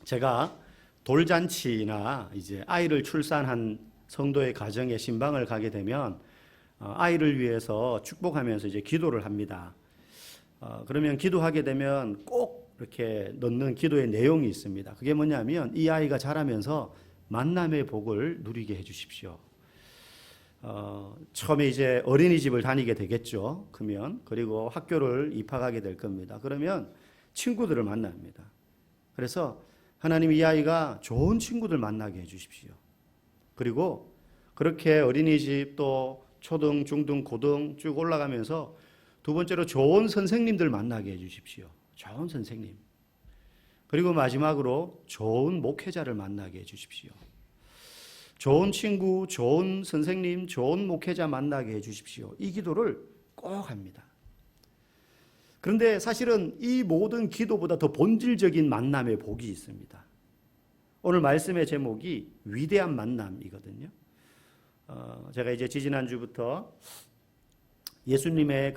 제가 돌잔치나 이제 아이를 출산한 성도의 가정에 신방을 가게 되면 아이를 위해서 축복하면서 이제 기도를 합니다. 그러면 기도하게 되면 꼭 이렇게 넣는 기도의 내용이 있습니다. 그게 뭐냐면 이 아이가 자라면서 만남의 복을 누리게 해 주십시오. 처음에 이제 어린이집을 다니게 되겠죠. 그리고 학교를 입학하게 될 겁니다. 그러면 친구들을 만납니다. 그래서 하나님 이 아이가 좋은 친구들 만나게 해 주십시오. 그리고 그렇게 어린이집 또 초등, 중등, 고등 쭉 올라가면서 두 번째로 좋은 선생님들 만나게 해 주십시오. 좋은 선생님. 그리고 마지막으로 좋은 목회자를 만나게 해 주십시오. 좋은 친구, 좋은 선생님, 좋은 목회자 만나게 해 주십시오. 이 기도를 꼭 합니다. 그런데 사실은 이 모든 기도보다 더 본질적인 만남의 복이 있습니다. 오늘 말씀의 제목이 위대한 만남이거든요. 제가 이제 지지난주부터 예수님의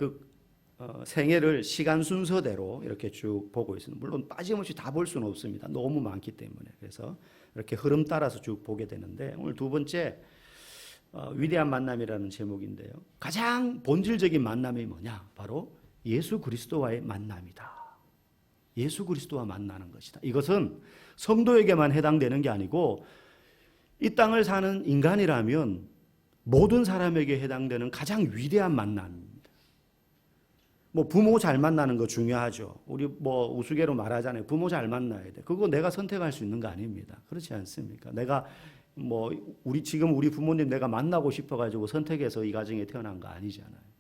생애를 시간 순서대로 이렇게 쭉 보고 있습니다. 물론 빠짐없이 다 볼 수는 없습니다. 너무 많기 때문에. 그래서 이렇게 흐름 따라서 쭉 보게 되는데 오늘 두 번째 위대한 만남이라는 제목인데요. 가장 본질적인 만남이 뭐냐? 바로 예수 그리스도와의 만남이다. 예수 그리스도와 만나는 것이다. 이것은 성도에게만 해당되는 게 아니고 이 땅을 사는 인간이라면 모든 사람에게 해당되는 가장 위대한 만남입니다. 부모 잘 만나는 거 중요하죠. 우리 우스개로 말하잖아요. 부모 잘 만나야 돼. 그거 내가 선택할 수 있는 거 아닙니다. 그렇지 않습니까? 내가 우리 부모님 내가 만나고 싶어가지고 선택해서 이 가정에 태어난 거 아니잖아요.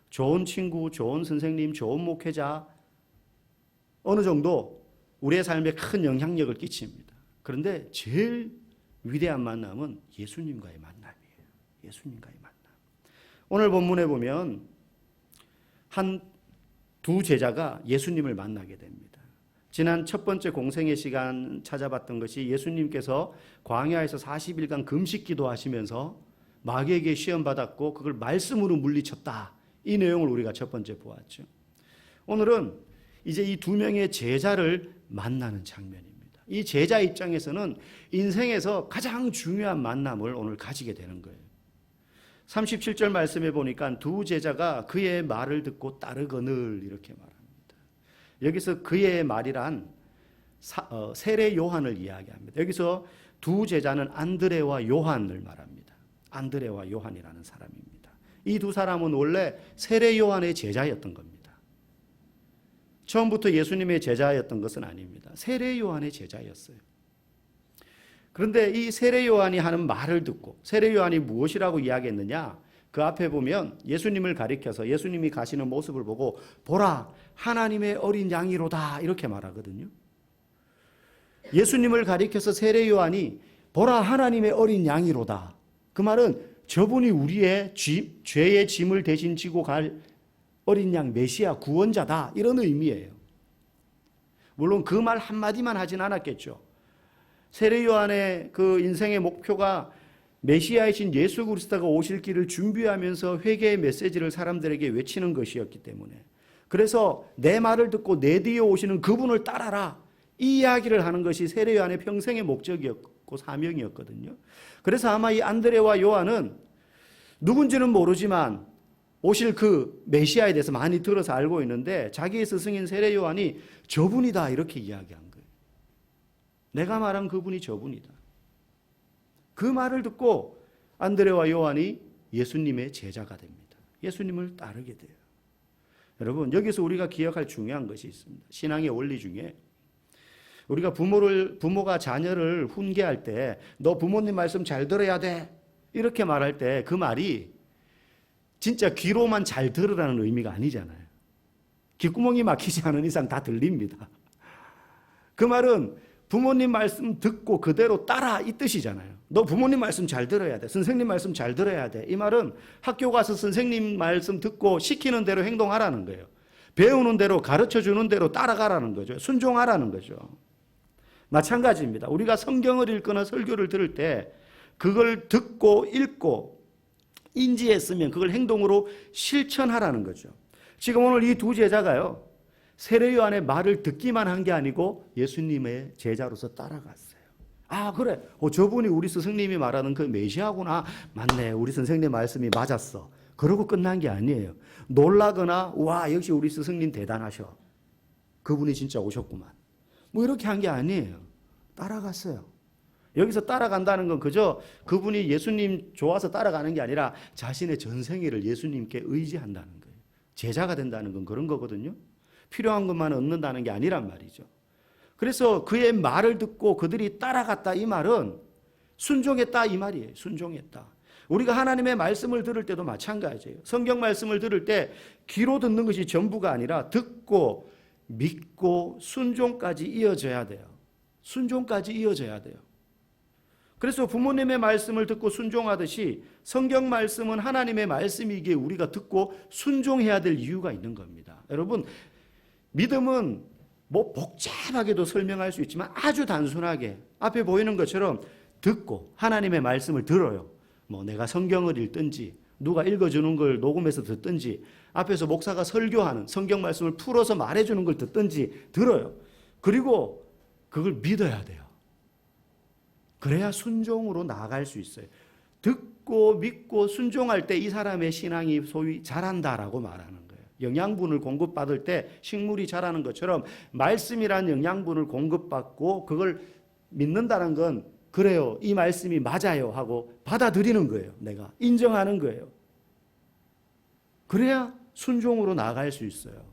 좋은 친구, 좋은 선생님, 좋은 목회자 어느 정도 우리의 삶에 큰 영향력을 끼칩니다. 그런데 제일 위대한 만남은 예수님과의 만남이에요. 예수님과의 만남. 오늘 본문에 보면 두 제자가 예수님을 만나게 됩니다. 지난 첫 번째 공생의 시간 찾아봤던 것이 예수님께서 광야에서 40일간 금식 기도하시면서 마귀에게 시험받았고 그걸 말씀으로 물리쳤다. 이 내용을 우리가 첫 번째 보았죠. 오늘은 이제 이 두 명의 제자를 만나는 장면입니다. 이 제자 입장에서는 인생에서 가장 중요한 만남을 오늘 가지게 되는 거예요. 37절 말씀해 보니까 두 제자가 그의 말을 듣고 따르거늘 이렇게 말합니다. 여기서 그의 말이란 세례 요한을 이야기합니다. 여기서 두 제자는 안드레와 요한을 말합니다. 안드레와 요한이라는 사람입니다. 이 두 사람은 원래 세례 요한의 제자였던 겁니다. 처음부터 예수님의 제자였던 것은 아닙니다. 세례 요한의 제자였어요. 그런데 이 세례 요한이 하는 말을 듣고 세례 요한이 무엇이라고 이야기했느냐? 그 앞에 보면 예수님을 가리켜서 예수님이 가시는 모습을 보고 보라 하나님의 어린 양이로다 이렇게 말하거든요. 예수님을 가리켜서 세례 요한이 보라 하나님의 어린 양이로다. 그 말은 저분이 우리의 죄의 짐을 대신 지고 갈 어린 양 메시아 구원자다 이런 의미예요. 물론 그 말 한마디만 하진 않았겠죠. 세례 요한의 그 인생의 목표가 메시아이신 예수 그리스도가 오실 길을 준비하면서 회개의 메시지를 사람들에게 외치는 것이었기 때문에 그래서 내 말을 듣고 내 뒤에 오시는 그분을 따라라 이 이야기를 하는 것이 세례 요한의 평생의 목적이었고 사명이었거든요. 그래서 아마 이 안드레와 요한은 누군지는 모르지만 오실 그 메시아에 대해서 많이 들어서 알고 있는데 자기의 스승인 세례 요한이 저분이다 이렇게 이야기한 거예요. 내가 말한 그분이 저분이다. 그 말을 듣고 안드레와 요한이 예수님의 제자가 됩니다. 예수님을 따르게 돼요. 여러분 여기서 우리가 기억할 중요한 것이 있습니다. 신앙의 원리 중에 우리가 부모가 자녀를 훈계할 때 너 부모님 말씀 잘 들어야 돼 이렇게 말할 때 그 말이 진짜 귀로만 잘 들으라는 의미가 아니잖아요. 귓구멍이 막히지 않은 이상 다 들립니다. 그 말은 부모님 말씀 듣고 그대로 따라 이 뜻이잖아요. 너 부모님 말씀 잘 들어야 돼. 선생님 말씀 잘 들어야 돼. 이 말은 학교 가서 선생님 말씀 듣고 시키는 대로 행동하라는 거예요. 배우는 대로 가르쳐주는 대로 따라가라는 거죠. 순종하라는 거죠. 마찬가지입니다. 우리가 성경을 읽거나 설교를 들을 때 그걸 듣고 읽고 인지했으면 그걸 행동으로 실천하라는 거죠. 지금 오늘 이 두 제자가요. 세례 요한의 말을 듣기만 한 게 아니고 예수님의 제자로서 따라갔어요. 아, 그래. 저분이 우리 스승님이 말하는 그 메시아구나. 맞네. 우리 선생님 말씀이 맞았어. 그러고 끝난 게 아니에요. 놀라거나 와, 역시 우리 스승님 대단하셔. 그분이 진짜 오셨구만. 뭐 이렇게 한 게 아니에요. 따라갔어요. 여기서 따라간다는 건 그저 그분이 예수님 좋아서 따라가는 게 아니라 자신의 전생애를 예수님께 의지한다는 거예요. 제자가 된다는 건 그런 거거든요. 필요한 것만 얻는다는 게 아니란 말이죠. 그래서 그의 말을 듣고 그들이 따라갔다 이 말은 순종했다 이 말이에요. 순종했다. 우리가 하나님의 말씀을 들을 때도 마찬가지예요. 성경 말씀을 들을 때 귀로 듣는 것이 전부가 아니라 듣고 믿고 순종까지 이어져야 돼요. 순종까지 이어져야 돼요. 그래서 부모님의 말씀을 듣고 순종하듯이 성경 말씀은 하나님의 말씀이기에 우리가 듣고 순종해야 될 이유가 있는 겁니다. 여러분, 믿음은 뭐 복잡하게도 설명할 수 있지만 아주 단순하게 앞에 보이는 것처럼 듣고 하나님의 말씀을 들어요. 뭐 내가 성경을 읽든지 누가 읽어주는 걸 녹음해서 듣든지 앞에서 목사가 설교하는 성경 말씀을 풀어서 말해주는 걸 듣든지 들어요. 그리고 그걸 믿어야 돼요. 그래야 순종으로 나아갈 수 있어요. 듣고 믿고 순종할 때 이 사람의 신앙이 소위 자란다라고 말하는 거예요. 영양분을 공급받을 때 식물이 자라는 것처럼 말씀이란 영양분을 공급받고 그걸 믿는다는 건 그래요. 이 말씀이 맞아요 하고 받아들이는 거예요. 내가 인정하는 거예요. 그래야 순종으로 나아갈 수 있어요.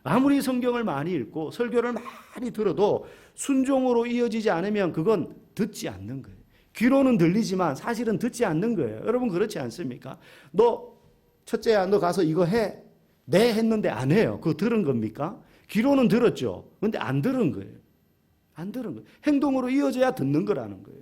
아무리 성경을 많이 읽고 설교를 많이 들어도 순종으로 이어지지 않으면 그건 듣지 않는 거예요. 귀로는 들리지만 사실은 듣지 않는 거예요. 여러분 그렇지 않습니까? 너 첫째야 너 가서 이거 해. 네 했는데 안 해요. 그거 들은 겁니까? 귀로는 들었죠. 근데 안 들은 거예요. 안 들은 거예요. 행동으로 이어져야 듣는 거라는 거예요.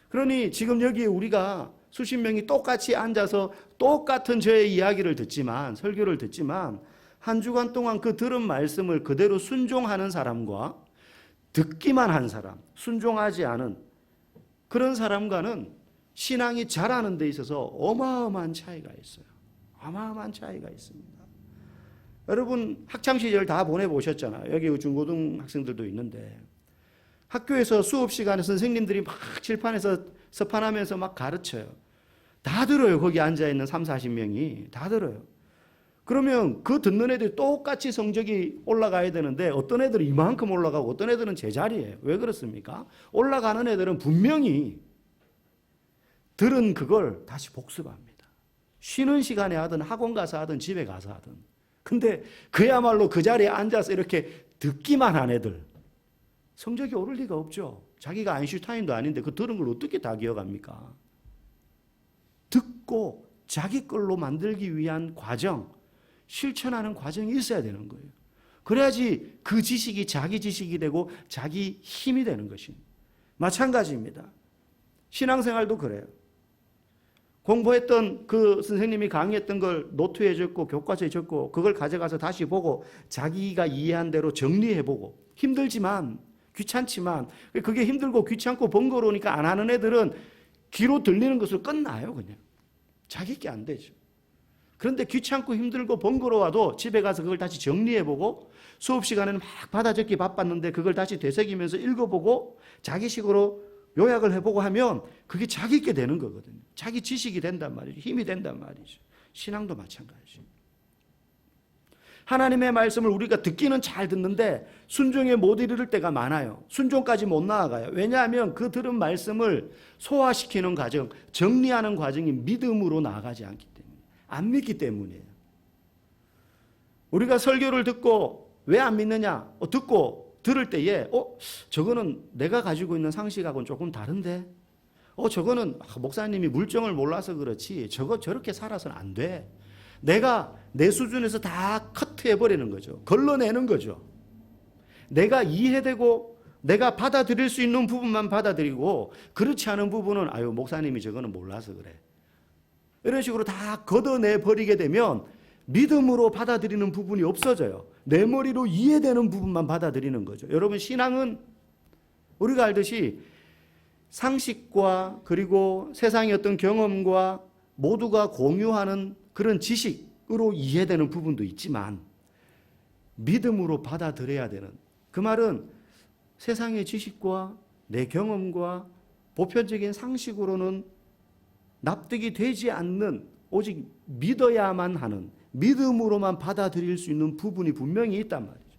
그러니 지금 여기 우리가 수십 명이 똑같이 앉아서 똑같은 저의 이야기를 듣지만 설교를 듣지만 한 주간 동안 그 들은 말씀을 그대로 순종하는 사람과 듣기만 한 사람, 순종하지 않은 그런 사람과는 신앙이 자라는 데 있어서 어마어마한 차이가 있어요. 어마어마한 차이가 있습니다. 여러분 학창시절 다 보내보셨잖아요. 여기 중고등 학생들도 있는데 학교에서 수업 시간에 선생님들이 막 칠판에서 서판하면서 막 가르쳐요. 다 들어요. 거기 앉아있는 3, 40명이 다 들어요. 그러면 그 듣는 애들이 똑같이 성적이 올라가야 되는데 어떤 애들은 이만큼 올라가고 어떤 애들은 제자리예요. 왜 그렇습니까? 올라가는 애들은 분명히 들은 그걸 다시 복습합니다. 쉬는 시간에 하든 학원 가서 하든 집에 가서 하든. 근데 그야말로 그 자리에 앉아서 이렇게 듣기만 한 애들 성적이 오를 리가 없죠. 자기가 아인슈타인도 아닌데 그 들은 걸 어떻게 다 기억합니까? 듣고 자기 걸로 만들기 위한 과정, 실천하는 과정이 있어야 되는 거예요. 그래야지 그 지식이 자기 지식이 되고 자기 힘이 되는 것입니다. 마찬가지입니다. 신앙생활도 그래요. 공부했던 그 선생님이 강의했던 걸 노트에 적고 교과서에 적고 그걸 가져가서 다시 보고 자기가 이해한 대로 정리해보고 힘들지만 귀찮지만 그게 힘들고 귀찮고 번거로우니까 안 하는 애들은 귀로 들리는 것으로 끝나요. 그냥 자기 게 안 되죠. 그런데 귀찮고 힘들고 번거로워도 집에 가서 그걸 다시 정리해보고 수업 시간에는 막 받아 적기 바빴는데 그걸 다시 되새기면서 읽어보고 자기식으로 요약을 해보고 하면 그게 자기 게 되는 거거든요. 자기 지식이 된단 말이죠. 힘이 된단 말이죠. 신앙도 마찬가지죠. 하나님의 말씀을 우리가 듣기는 잘 듣는데 순종에 못 이를 때가 많아요. 순종까지 못 나아가요. 왜냐하면 그 들은 말씀을 소화시키는 과정, 정리하는 과정이 믿음으로 나아가지 않기 때문에. 안 믿기 때문이에요. 우리가 설교를 듣고 왜 안 믿느냐? 듣고 들을 때에 저거는 내가 가지고 있는 상식하고는 조금 다른데 저거는 목사님이 물정을 몰라서 그렇지 저렇게 살아서는 안 돼. 내가 내 수준에서 다 커트해버리는 거죠. 걸러내는 거죠. 내가 이해되고 내가 받아들일 수 있는 부분만 받아들이고 그렇지 않은 부분은 목사님이 저거는 몰라서 그래. 이런 식으로 다 걷어내버리게 되면 믿음으로 받아들이는 부분이 없어져요. 내 머리로 이해되는 부분만 받아들이는 거죠. 여러분 신앙은 우리가 알듯이 상식과 그리고 세상의 어떤 경험과 모두가 공유하는 그런 지식으로 이해되는 부분도 있지만 믿음으로 받아들여야 되는, 그 말은 세상의 지식과 내 경험과 보편적인 상식으로는 납득이 되지 않는, 오직 믿어야만 하는, 믿음으로만 받아들일 수 있는 부분이 분명히 있단 말이죠.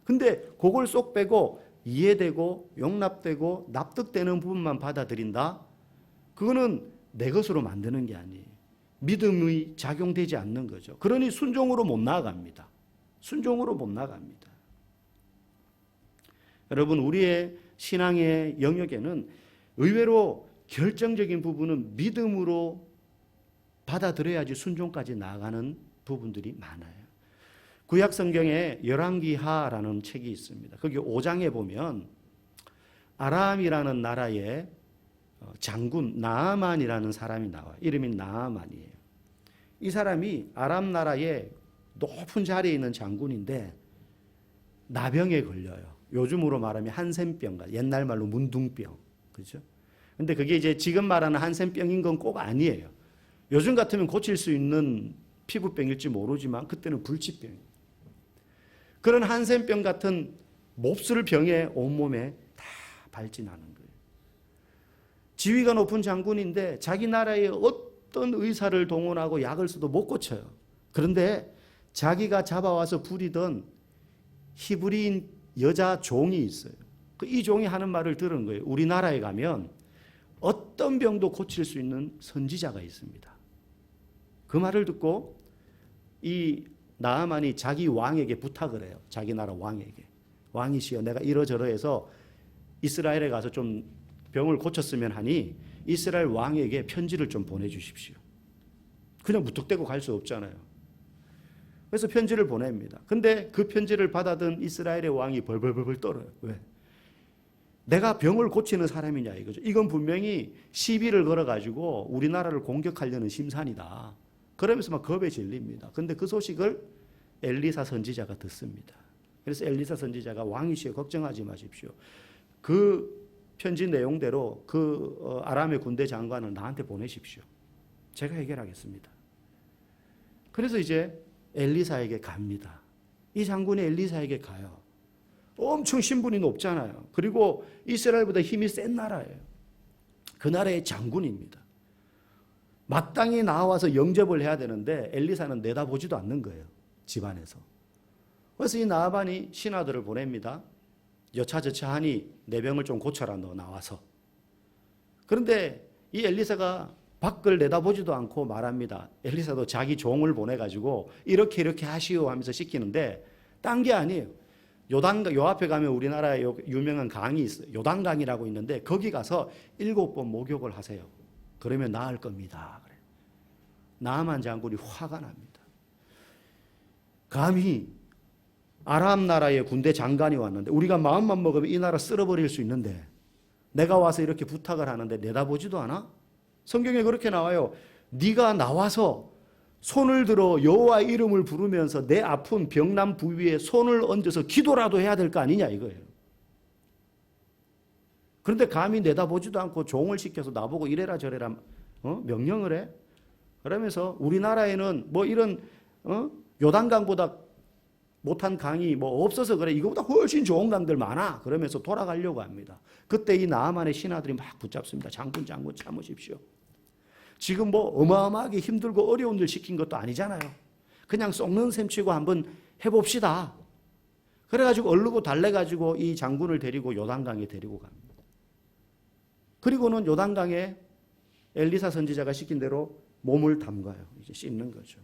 근데 그걸 쏙 빼고 이해되고 용납되고 납득되는 부분만 받아들인다? 그거는 내 것으로 만드는 게 아니에요. 믿음이 작용되지 않는 거죠. 그러니 순종으로 못 나아갑니다. 순종으로 못 나갑니다. 여러분, 우리의 신앙의 영역에는 의외로 결정적인 부분은 믿음으로 받아들여야지 순종까지 나아가는 부분들이 많아요. 구약 성경에 열왕기하라는 책이 있습니다. 거기 5장에 보면 아람이라는 나라의 장군 나아만이라는 사람이 나와요. 이름이 나아만이에요. 이 사람이 아람 나라의 높은 자리에 있는 장군인데 나병에 걸려요. 요즘으로 말하면 한센병, 옛날 말로 문둥병, 그렇죠? 근데 그게 이제 지금 말하는 한센병인 건 꼭 아니에요. 요즘 같으면 고칠 수 있는 피부병일지 모르지만 그때는 불치병이에요. 그런 한센병 같은 몹쓸 병에 온몸에 다 발진하는 거예요. 지위가 높은 장군인데 자기 나라의 어떤 의사를 동원하고 약을 써도 못 고쳐요. 그런데 자기가 잡아와서 부리던 히브리인 여자 종이 있어요. 이 종이 하는 말을 들은 거예요. 우리나라에 가면 어떤 병도 고칠 수 있는 선지자가 있습니다. 그 말을 듣고 이 나아만이 자기 왕에게 부탁을 해요. 자기 나라 왕에게. 왕이시여, 내가 이러저러해서 이스라엘에 가서 좀 병을 고쳤으면 하니 이스라엘 왕에게 편지를 좀 보내주십시오. 그냥 무턱대고 갈 수 없잖아요. 그래서 편지를 보냅니다. 근데 그 편지를 받아든 이스라엘의 왕이 벌벌벌 떨어요. 왜? 내가 병을 고치는 사람이냐 이거죠. 이건 분명히 시비를 걸어가지고 우리나라를 공격하려는 심산이다. 그러면서 막 겁에 질립니다. 근데 그 소식을 엘리사 선지자가 듣습니다. 그래서 엘리사 선지자가 왕이시여 걱정하지 마십시오. 그 편지 내용대로 그 아람의 군대 장관을 나한테 보내십시오. 제가 해결하겠습니다. 그래서 이제 엘리사에게 갑니다. 이 장군이 엘리사에게 가요. 엄청 신분이 높잖아요. 그리고 이스라엘보다 힘이 센 나라예요. 그 나라의 장군입니다. 마땅히 나와서 영접을 해야 되는데 엘리사는 내다보지도 않는 거예요. 집안에서. 그래서 이 나아만이 신하들을 보냅니다. 여차저차하니 내 병을 좀 고쳐라, 너 나와서. 그런데 이 엘리사가 밖을 내다보지도 않고 말합니다. 엘리사도 자기 종을 보내가지고 이렇게 하시오 하면서 시키는데 딴 게 아니에요. 요 앞에 가면 우리나라에 유명한 강이 있어요. 요단강이라고 있는데 거기 가서 7번 목욕을 하세요. 그러면 나을 겁니다. 그래. 나아만 장군이 화가 납니다. 감히 아람 나라의 군대 장관이 왔는데 우리가 마음만 먹으면 이 나라 쓸어버릴 수 있는데 내가 와서 이렇게 부탁을 하는데 내다보지도 않아? 성경에 그렇게 나와요. 네가 나와서 손을 들어 여호와 이름을 부르면서 내 아픈 병난 부위에 손을 얹어서 기도라도 해야 될 거 아니냐 이거예요. 그런데 감히 내다보지도 않고 종을 시켜서 나보고 이래라 저래라 명령을 해? 그러면서 우리나라에는 뭐 이런 요단강보다 못한 강이 뭐 없어서 그래. 이거보다 훨씬 좋은 강들 많아. 그러면서 돌아가려고 합니다. 그때 이 나아만의 신하들이 막 붙잡습니다. 장군 참으십시오. 지금 뭐 어마어마하게 힘들고 어려운 일 시킨 것도 아니잖아요. 그냥 썩는 셈 치고 한번 해봅시다. 그래가지고 얼르고 달래가지고 이 장군을 데리고 요단강에 데리고 갑니다. 그리고는 요단강에 엘리사 선지자가 시킨 대로 몸을 담가요. 이제 씻는 거죠.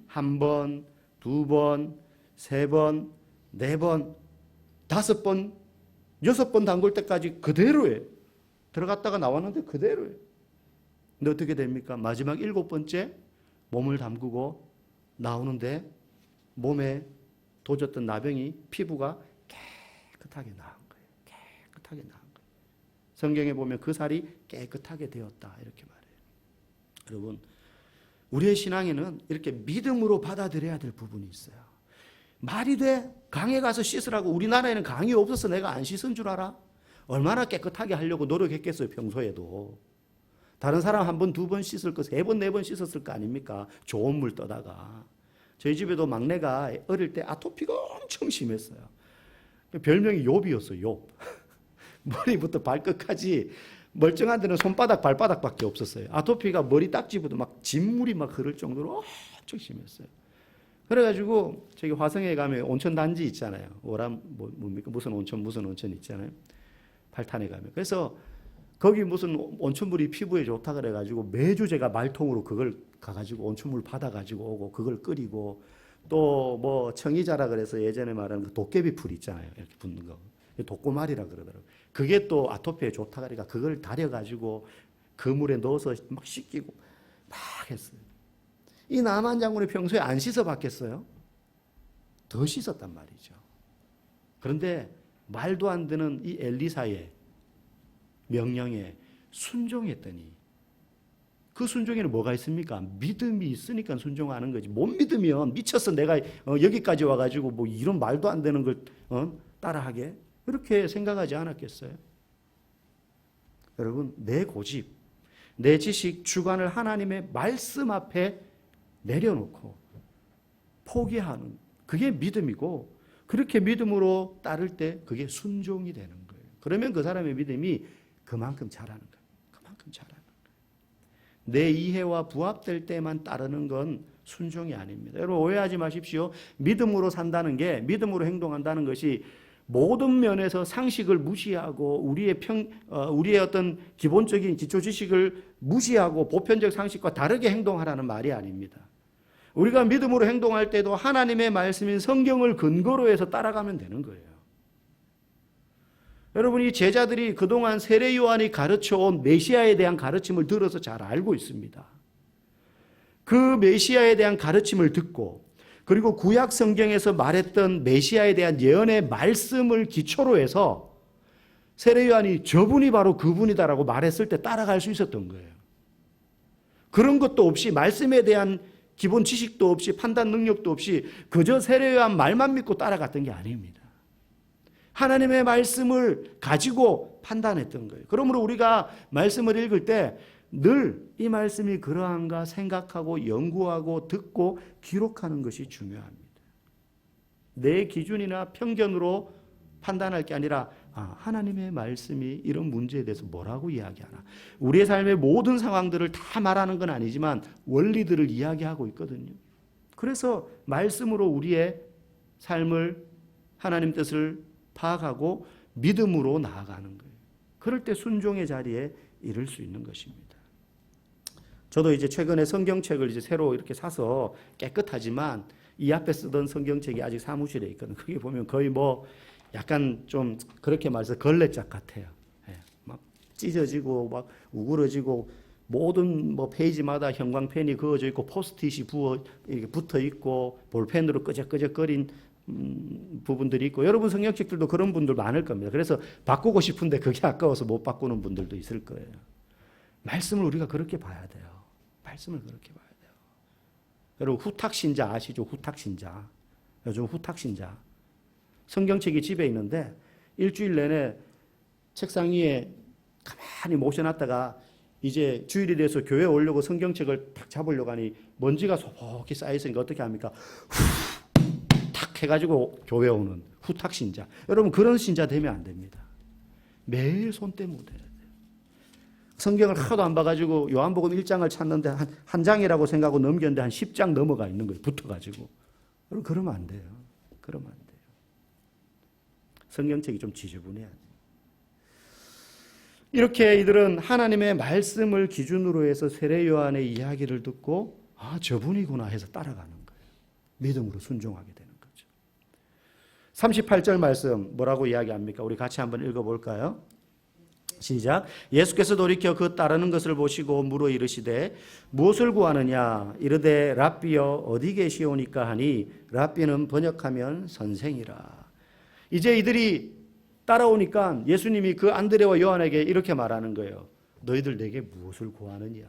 1번, 2번, 3번, 4번, 5번, 6번 담글 때까지 그대로예요. 들어갔다가 나왔는데 그대로예요. 근데 어떻게 됩니까? 마지막 7번째 몸을 담그고 나오는데 몸에 도졌던 나병이 피부가 깨끗하게 나은 거예요. 깨끗하게 나은 거예요. 성경에 보면 그 살이 깨끗하게 되었다 이렇게 말해요. 여러분, 우리의 신앙에는 이렇게 믿음으로 받아들여야 될 부분이 있어요. 말이 돼? 강에 가서 씻으라고. 우리나라에는 강이 없어서 내가 안 씻은 줄 알아? 얼마나 깨끗하게 하려고 노력했겠어요, 평소에도. 다른 사람 1번, 2번 씻을 거 3번, 4번 씻었을 거 아닙니까? 좋은 물 떠다가. 저희 집에도 막내가 어릴 때 아토피가 엄청 심했어요. 별명이 욥이었어요. 욥. 머리부터 발끝까지 멀쩡한 데는 손바닥, 발바닥밖에 없었어요. 아토피가 머리 딱지부터 막 진물이 막 흐를 정도로 엄청 심했어요. 그래가지고 저기 화성에 가면 온천 단지 있잖아요. 뭡니까? 무슨 온천 있잖아요. 팔탄에 가면. 그래서 거기 무슨 온천물이 피부에 좋다 그래가지고 매주 제가 말통으로 그걸 가가지고 온천물 받아가지고 오고 그걸 끓이고 또 뭐 청이자라 그래서 예전에 말하는 그 도깨비 풀 있잖아요. 이렇게 붓는 거. 독고말이라 그러더라고요. 그게 또 아토피에 좋다 그러니까 그걸 달여가지고 그 물에 넣어서 막 씻기고 막 했어요. 이 나만 장군이 평소에 안 씻어 봤겠어요? 더 씻었단 말이죠. 그런데 말도 안 되는 이 엘리사의 명령에 순종했더니 그 순종에는 뭐가 있습니까? 믿음이 있으니까 순종하는 거지. 못 믿으면 미쳤어 내가 여기까지 와가지고 뭐 이런 말도 안 되는 걸 따라하게 이렇게 생각하지 않았겠어요? 여러분 내 고집, 내 지식, 주관을 하나님의 말씀 앞에 내려놓고 포기하는 그게 믿음이고 그렇게 믿음으로 따를 때 그게 순종이 되는 거예요. 그러면 그 사람의 믿음이 그만큼 자라는 거예요. 그만큼 자라는 거예요. 내 이해와 부합될 때만 따르는 건 순종이 아닙니다. 여러분 오해하지 마십시오. 믿음으로 산다는 게 믿음으로 행동한다는 것이 모든 면에서 상식을 무시하고 우리의 어떤 기본적인 기초 지식을 무시하고 보편적 상식과 다르게 행동하라는 말이 아닙니다. 우리가 믿음으로 행동할 때도 하나님의 말씀인 성경을 근거로 해서 따라가면 되는 거예요. 여러분 이 제자들이 그동안 세례 요한이 가르쳐온 메시아에 대한 가르침을 들어서 잘 알고 있습니다. 그 메시아에 대한 가르침을 듣고 그리고 구약 성경에서 말했던 메시아에 대한 예언의 말씀을 기초로 해서 세례 요한이 저분이 바로 그분이다라고 말했을 때 따라갈 수 있었던 거예요. 그런 것도 없이 말씀에 대한 기본 지식도 없이 판단 능력도 없이 그저 세례 요한 말만 믿고 따라갔던 게 아닙니다. 하나님의 말씀을 가지고 판단했던 거예요. 그러므로 우리가 말씀을 읽을 때 늘 이 말씀이 그러한가 생각하고 연구하고 듣고 기록하는 것이 중요합니다. 내 기준이나 편견으로 판단할 게 아니라 하나님의 말씀이 이런 문제에 대해서 뭐라고 이야기하나. 우리의 삶의 모든 상황들을 다 말하는 건 아니지만 원리들을 이야기하고 있거든요. 그래서 말씀으로 우리의 삶을 하나님 뜻을 파악하고 믿음으로 나아가는 거예요. 그럴 때 순종의 자리에 이를 수 있는 것입니다. 저도 이제 최근에 성경책을 이제 새로 이렇게 사서 깨끗하지만 이 앞에 쓰던 성경책이 아직 사무실에 있거든요. 그게 보면 거의 뭐 약간 좀 그렇게 말해서 걸레짝 같아요. 막 찢어지고 막 우그러지고 모든 뭐 페이지마다 형광펜이 그어져 있고 포스트잇이 이렇게 붙어 있고 볼펜으로 끄적끄적거린 부분들이 있고 여러분 성경책들도 그런 분들 많을 겁니다. 그래서 바꾸고 싶은데 그게 아까워서 못 바꾸는 분들도 있을 거예요. 말씀을 우리가 그렇게 봐야 돼요. 말씀을 그렇게 봐야 돼요. 여러분 후탁신자 아시죠? 후탁신자. 요즘 후탁신자. 성경책이 집에 있는데 일주일 내내 책상 위에 가만히 모셔놨다가 이제 주일이 돼서 교회에 오려고 성경책을 탁 잡으려고 하니 먼지가 소복히 쌓여있으니까 어떻게 합니까? 탁 해가지고 교회 오는 후탁신자. 여러분 그런 신자 되면 안 됩니다. 매일 손때 묻어요. 성경을 하도 안 봐가지고 요한복음 1장을 찾는데 한 장이라고 생각하고 넘겼는데 한 10장 넘어가 있는 거예요. 붙어가지고. 여러분 그러면 안 돼요. 그러면 안 돼요. 성경책이 좀 지저분해야 돼요. 이렇게 이들은 하나님의 말씀을 기준으로 해서 세례 요한의 이야기를 듣고 저분이구나 해서 따라가는 거예요. 믿음으로 순종하게 되는 거죠. 38절 말씀 뭐라고 이야기합니까? 우리 같이 한번 읽어볼까요? 시작. 예수께서 돌이켜 그 따르는 것을 보시고 물어 이르시되 무엇을 구하느냐 이르되 랍비여 어디 계시오니까 하니 랍비는 번역하면 선생이라. 이제 이들이 따라오니까 예수님이 그 안드레와 요한에게 이렇게 말하는 거예요. 너희들 내게 무엇을 구하느냐.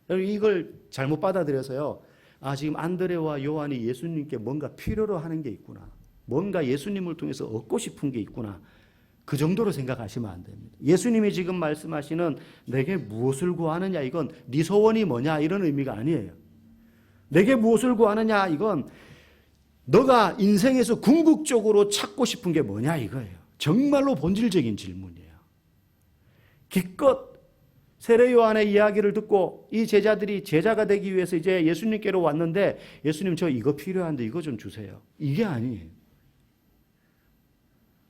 이걸 잘못 받아들여서요. 지금 안드레와 요한이 예수님께 뭔가 필요로 하는 게 있구나. 뭔가 예수님을 통해서 얻고 싶은 게 있구나. 그 정도로 생각하시면 안 됩니다. 예수님이 지금 말씀하시는 내게 무엇을 구하느냐 이건 네 소원이 뭐냐 이런 의미가 아니에요. 내게 무엇을 구하느냐? 이건 너가 인생에서 궁극적으로 찾고 싶은 게 뭐냐 이거예요. 정말로 본질적인 질문이에요. 기껏 세례 요한의 이야기를 듣고 이 제자들이 제자가 되기 위해서 이제 예수님께로 왔는데 예수님 저 이거 필요한데 이거 좀 주세요. 이게 아니에요.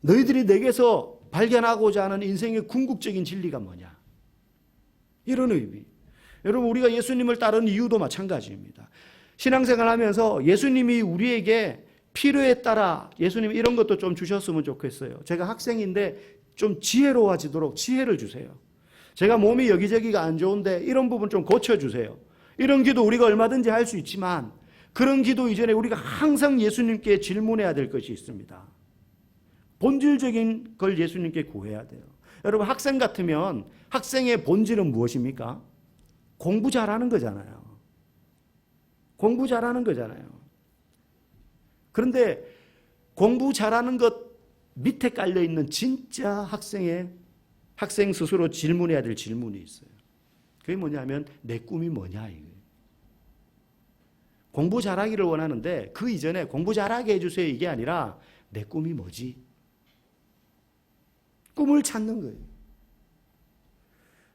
너희들이 내게서 발견하고자 하는 인생의 궁극적인 진리가 뭐냐? 이런 의미. 여러분 우리가 예수님을 따르는 이유도 마찬가지입니다. 신앙생활 하면서 예수님이 우리에게 필요에 따라 예수님 이런 것도 좀 주셨으면 좋겠어요. 제가 학생인데 좀 지혜로워지도록 지혜를 주세요. 제가 몸이 여기저기가 안 좋은데 이런 부분 좀 고쳐주세요. 이런 기도 우리가 얼마든지 할 수 있지만 그런 기도 이전에 우리가 항상 예수님께 질문해야 될 것이 있습니다. 본질적인 걸 예수님께 구해야 돼요. 여러분 학생 같으면 학생의 본질은 무엇입니까? 공부 잘하는 거잖아요. 공부 잘하는 거잖아요. 그런데 공부 잘하는 것 밑에 깔려있는 진짜 학생 스스로 질문해야 될 질문이 있어요. 그게 뭐냐면 내 꿈이 뭐냐 이거예요. 공부 잘하기를 원하는데 그 이전에 공부 잘하게 해주세요 이게 아니라 내 꿈이 뭐지? 꿈을 찾는 거예요.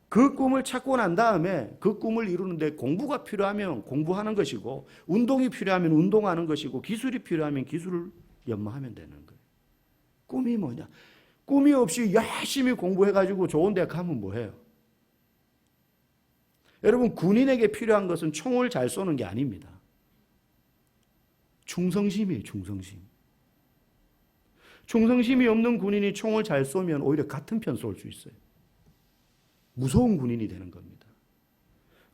그 꿈을 찾고 난 다음에 그 꿈을 이루는데 공부가 필요하면 공부하는 것이고 운동이 필요하면 운동하는 것이고 기술이 필요하면 기술을 연마하면 되는 거예요. 꿈이 뭐냐? 꿈이 없이 열심히 공부해가지고 좋은 데 가면 뭐해요? 여러분 군인에게 필요한 것은 총을 잘 쏘는 게 아닙니다. 충성심이에요. 충성심. 충성심이 없는 군인이 총을 잘 쏘면 오히려 같은 편 쏠 수 있어요. 무서운 군인이 되는 겁니다.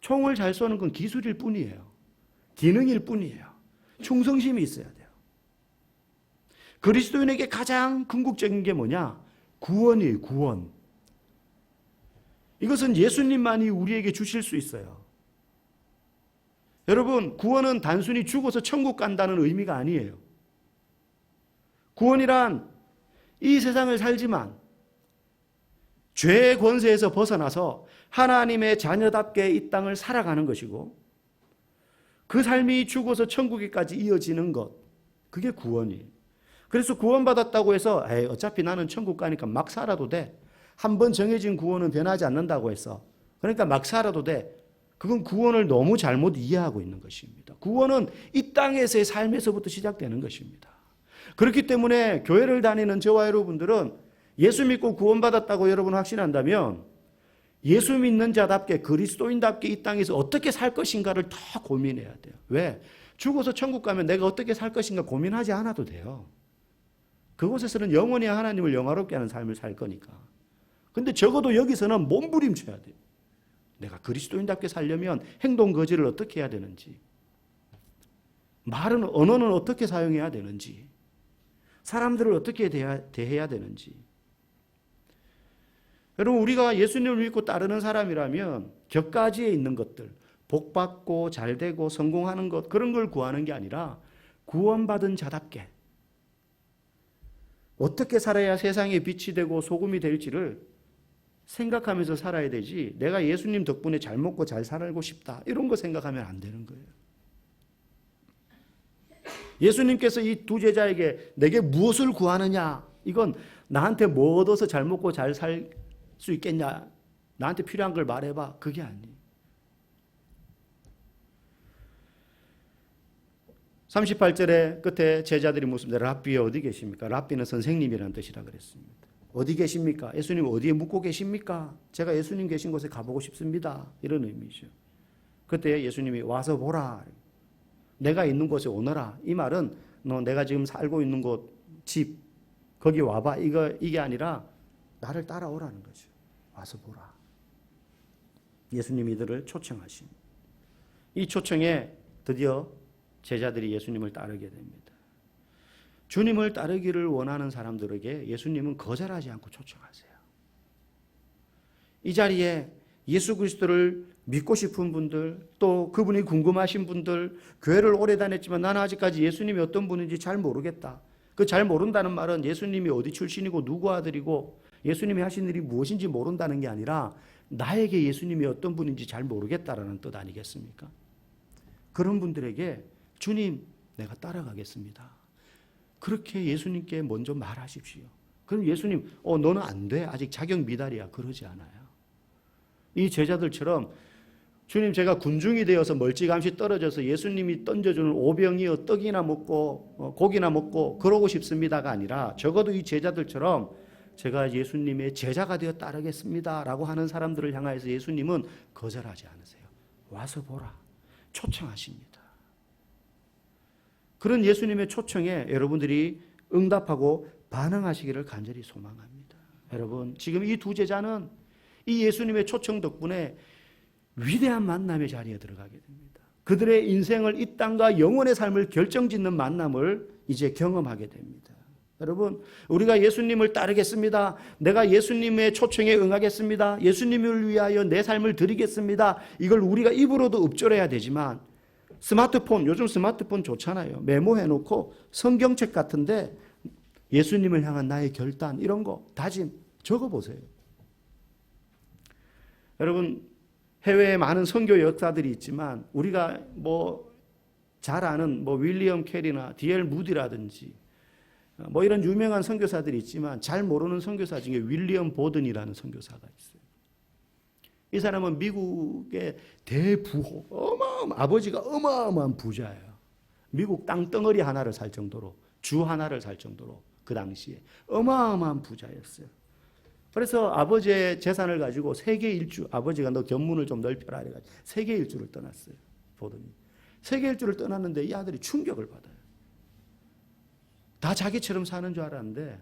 총을 잘 쏘는 건 기술일 뿐이에요. 기능일 뿐이에요. 충성심이 있어야 돼요. 그리스도인에게 가장 궁극적인 게 뭐냐? 구원이에요. 구원. 이것은 예수님만이 우리에게 주실 수 있어요. 여러분 구원은 단순히 죽어서 천국 간다는 의미가 아니에요. 구원이란 이 세상을 살지만 죄의 권세에서 벗어나서 하나님의 자녀답게 이 땅을 살아가는 것이고 그 삶이 죽어서 천국에까지 이어지는 것, 그게 구원이에요. 그래서 구원받았다고 해서 어차피 나는 천국 가니까 막 살아도 돼. 한번 정해진 구원은 변하지 않는다고 해서 그러니까 막 살아도 돼. 그건 구원을 너무 잘못 이해하고 있는 것입니다. 구원은 이 땅에서의 삶에서부터 시작되는 것입니다. 그렇기 때문에 교회를 다니는 저와 여러분들은 예수 믿고 구원받았다고 여러분 확신한다면 예수 믿는 자답게 그리스도인답게 이 땅에서 어떻게 살 것인가를 더 고민해야 돼요. 왜? 죽어서 천국 가면 내가 어떻게 살 것인가 고민하지 않아도 돼요. 그곳에서는 영원히 하나님을 영화롭게 하는 삶을 살 거니까. 근데 적어도 여기서는 몸부림쳐야 돼요. 내가 그리스도인답게 살려면 행동 거지를 어떻게 해야 되는지, 말은 언어는 어떻게 사용해야 되는지, 사람들을 어떻게 대해야 되는지. 여러분 우리가 예수님을 믿고 따르는 사람이라면 격가지에 있는 것들, 복받고 잘되고 성공하는 것 그런 걸 구하는 게 아니라 구원받은 자답게 어떻게 살아야 세상에 빛이 되고 소금이 될지를 생각하면서 살아야 되지 내가 예수님 덕분에 잘 먹고 잘 살고 싶다 이런 거 생각하면 안 되는 거예요. 예수님께서 이 두 제자에게 내게 무엇을 구하느냐 이건 나한테 뭐 얻어서 잘 먹고 잘 살 수 있겠냐 나한테 필요한 걸 말해봐 그게 아니에요. 38절의 끝에 제자들이 묻습니다. 랍비 어디 계십니까? 랍비는 선생님이라는 뜻이라 그랬습니다. 어디 계십니까? 예수님 어디에 묵고 계십니까? 제가 예수님 계신 곳에 가보고 싶습니다. 이런 의미죠. 그때 예수님이 와서 보라. 내가 있는 곳에 오너라. 이 말은 너 내가 지금 살고 있는 곳, 집, 거기 와봐. 이게 아니라 나를 따라오라는 거죠. 와서 보라. 예수님이 이들을 초청하십니다. 이 초청에 드디어 제자들이 예수님을 따르게 됩니다. 주님을 따르기를 원하는 사람들에게 예수님은 거절하지 않고 초청하세요. 이 자리에 예수 그리스도를 믿고 싶은 분들, 또 그분이 궁금하신 분들, 교회를 오래 다녔지만 나는 아직까지 예수님이 어떤 분인지 잘 모르겠다. 그 잘 모른다는 말은 예수님이 어디 출신이고 누구 아들이고 예수님이 하신 일이 무엇인지 모른다는 게 아니라 나에게 예수님이 어떤 분인지 잘 모르겠다라는 뜻 아니겠습니까? 그런 분들에게 주님, 내가 따라가겠습니다. 그렇게 예수님께 먼저 말하십시오. 그럼 예수님, 너는 안 돼. 아직 자격 미달이야. 그러지 않아요. 이 제자들처럼 주님, 제가 군중이 되어서 멀찌감치 떨어져서 예수님이 던져주는 오병이어 떡이나 먹고 고기나 먹고 그러고 싶습니다가 아니라 적어도 이 제자들처럼 제가 예수님의 제자가 되어 따르겠습니다 라고 하는 사람들을 향하여서 예수님은 거절하지 않으세요. 와서 보라. 초청하십니다. 그런 예수님의 초청에 여러분들이 응답하고 반응하시기를 간절히 소망합니다. 여러분, 지금 이 두 제자는 이 예수님의 초청 덕분에 위대한 만남의 자리에 들어가게 됩니다. 그들의 인생을 이 땅과 영원의 삶을 결정짓는 만남을 이제 경험하게 됩니다. 여러분, 우리가 예수님을 따르겠습니다. 내가 예수님의 초청에 응하겠습니다. 예수님을 위하여 내 삶을 드리겠습니다. 이걸 우리가 입으로도 읊조려야 되지만 스마트폰, 요즘 스마트폰 좋잖아요. 메모해놓고 성경책 같은데 예수님을 향한 나의 결단, 이런 거 다짐 적어보세요. 여러분, 해외에 많은 선교 역사들이 있지만 우리가 잘 아는 윌리엄 캐리나 D.L. 무디라든지 이런 유명한 선교사들이 있지만 잘 모르는 선교사 중에 윌리엄 보든이라는 선교사가 있어요. 이 사람은 미국의 대부호, 아버지가 어마어마한 부자예요. 미국 땅덩어리 하나를 살 정도로, 주 하나를 살 정도로 그 당시에 어마어마한 부자였어요. 그래서 아버지의 재산을 가지고 세계 일주, 아버지가 너 견문을 좀 넓혀라 해가지고 세계 일주를 떠났어요. 보더니 세계 일주를 떠났는데 이 아들이 충격을 받아요. 다 자기처럼 사는 줄 알았는데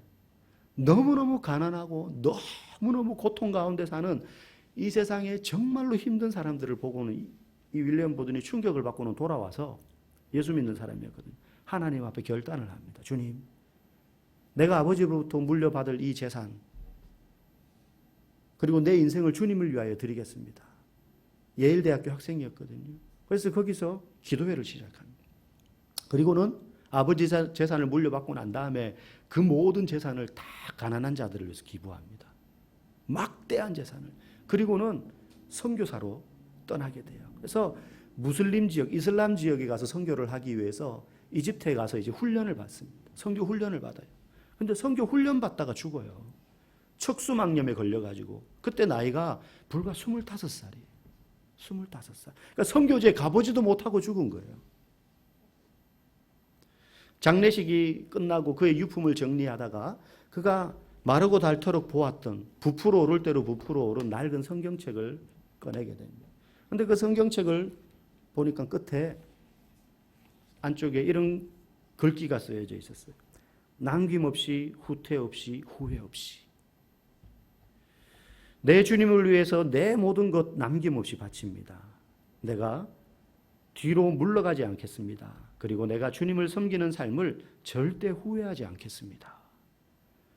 너무너무 가난하고 너무너무 고통 가운데 사는 이 세상에 정말로 힘든 사람들을 보고는 이 윌리엄 보든이 충격을 받고는 돌아와서 예수 믿는 사람이었거든요. 하나님 앞에 결단을 합니다. 주님, 내가 아버지로부터 물려받을 이 재산 그리고 내 인생을 주님을 위하여 드리겠습니다. 예일대학교 학생이었거든요. 그래서 거기서 기도회를 시작합니다. 그리고는 아버지 재산을 물려받고 난 다음에 그 모든 재산을 다 가난한 자들을 위해서 기부합니다. 막대한 재산을. 그리고는 선교사로 떠나게 돼요. 그래서 무슬림 지역, 이슬람 지역에 가서 선교를 하기 위해서 이집트에 가서 이제 훈련을 받습니다. 선교 훈련을 받아요. 근데 선교 훈련 받다가 죽어요. 척수막염에 걸려가지고 그때 나이가 불과 25살이에요. 25살. 그러니까 선교지에 가보지도 못하고 죽은 거예요. 장례식이 끝나고 그의 유품을 정리하다가 그가 마르고 닳도록 보았던 부풀어 오를 대로 부풀어 오른 낡은 성경책을 꺼내게 됩니다. 그런데 그 성경책을 보니까 끝에 안쪽에 이런 글귀가 쓰여져 있었어요. 남김없이 후퇴 없이 후회 없이 내 주님을 위해서 내 모든 것 남김없이 바칩니다. 내가 뒤로 물러가지 않겠습니다. 그리고 내가 주님을 섬기는 삶을 절대 후회하지 않겠습니다.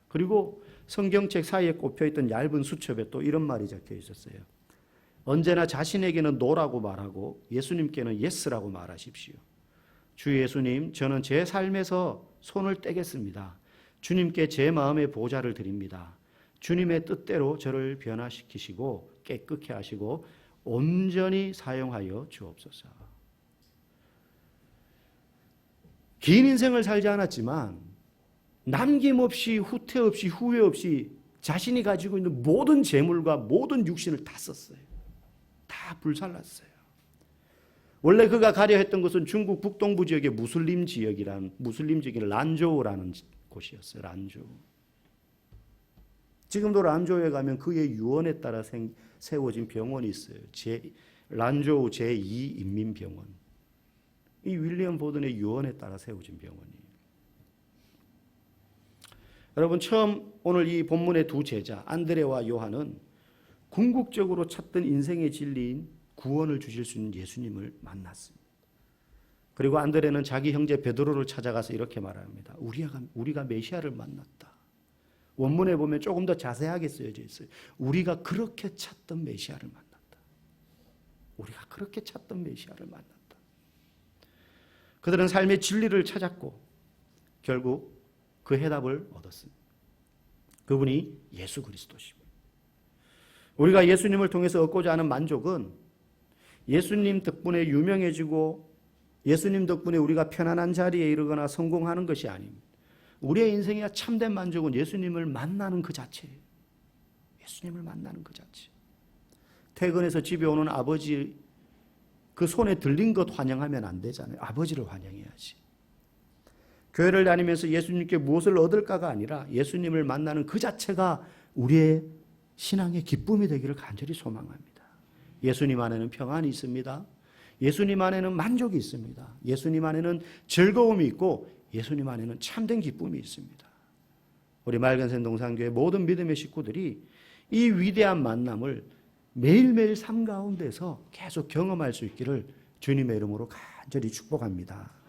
그리고 성경책 사이에 꼽혀있던 얇은 수첩에 또 이런 말이 적혀 있었어요. 언제나 자신에게는 노라고 말하고 예수님께는 예스라고 말하십시오. 주 예수님, 저는 제 삶에서 손을 떼겠습니다. 주님께 제 마음의 보좌를 드립니다. 주님의 뜻대로 저를 변화시키시고 깨끗게 하시고 온전히 사용하여 주옵소서. 긴 인생을 살지 않았지만 남김없이 후퇴 없이 후회 없이 자신이 가지고 있는 모든 재물과 모든 육신을 다 썼어요. 다 불살랐어요. 원래 그가 가려 했던 것은 중국 북동부 지역의 무슬림 지역인 란조우라는 곳이었어요. 란조우. 지금도 란조우에 가면 그의 유언에 따라 세워진 병원이 있어요. 란조우 제2인민병원. 이 윌리엄 보든의 유언에 따라 세워진 병원이에요. 여러분, 처음 오늘 이 본문의 두 제자 안드레와 요한은 궁극적으로 찾던 인생의 진리인 구원을 주실 수 있는 예수님을 만났습니다. 그리고 안드레는 자기 형제 베드로를 찾아가서 이렇게 말합니다. 우리가 메시아를 만났다. 원문에 보면 조금 더 자세하게 쓰여져 있어요. 우리가 그렇게 찾던 메시아를 만났다. 우리가 그렇게 찾던 메시아를 만났다. 그들은 삶의 진리를 찾았고 결국 그 해답을 얻었습니다. 그분이 예수 그리스도십니다. 우리가 예수님을 통해서 얻고자 하는 만족은 예수님 덕분에 유명해지고 예수님 덕분에 우리가 편안한 자리에 이르거나 성공하는 것이 아닙니다. 우리의 인생의 참된 만족은 예수님을 만나는 그 자체예요. 예수님을 만나는 그 자체. 퇴근해서 집에 오는 아버지 그 손에 들린 것 환영하면 안 되잖아요. 아버지를 환영해야지. 교회를 다니면서 예수님께 무엇을 얻을까가 아니라 예수님을 만나는 그 자체가 우리의 신앙의 기쁨이 되기를 간절히 소망합니다. 예수님 안에는 평안이 있습니다. 예수님 안에는 만족이 있습니다. 예수님 안에는 즐거움이 있고 예수님 안에는 참된 기쁨이 있습니다. 우리 맑은샘 동산교회 모든 믿음의 식구들이 이 위대한 만남을 매일매일 삶 가운데서 계속 경험할 수 있기를 주님의 이름으로 간절히 축복합니다.